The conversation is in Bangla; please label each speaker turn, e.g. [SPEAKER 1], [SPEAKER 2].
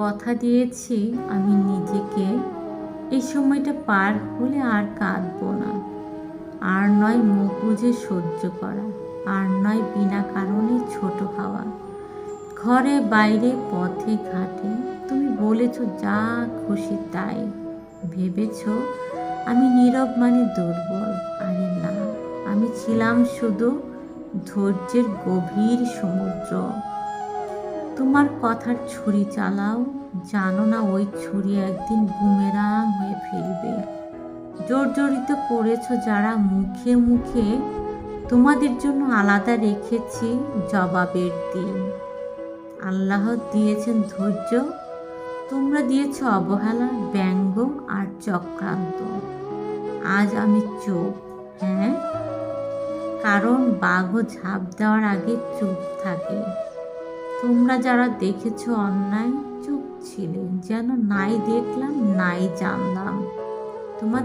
[SPEAKER 1] কথা দিয়েছি আমি নিজেকে, এই সময়টা পার হলে আর কাঁদবো না। আর নয় মুখ বুজে সহ্য করা, আর নয় বিনা কারণে ছোট হওয়া। ঘরে বাইরে পথে ঘাটে তুমি বলেছ যা খুশি তাই। ভেবেছ আমি নীরব মানে দুর্বল। আরে না, আমি ছিলাম শুধু ধৈর্যের গভীর সমুদ্র। তোমার কথার ছুরি চালাও, জানো না ওই ছুরি একদিন বুমেরাং হয়ে ফিরবে। জর্জরিত করেছ যারা, মুখে মুখে তোমাদের জন্য আলাদা রেখেছি জবাবের দিন। আল্লাহ দিয়েছেন ধৈর্য, তোমরা দিয়েছ অবহেলা, ব্যঙ্গ আর চক্রান্ত। আজ আমি চুপ, হ্যাঁ, কারণ বাঘও ঝাঁপ দেওয়ার আগে চুপ থাকে। তোমরা যারা দেখেছ অন্যায়, চুপ ছিলে, যেন নাই দেখলাম নাই জানলাম।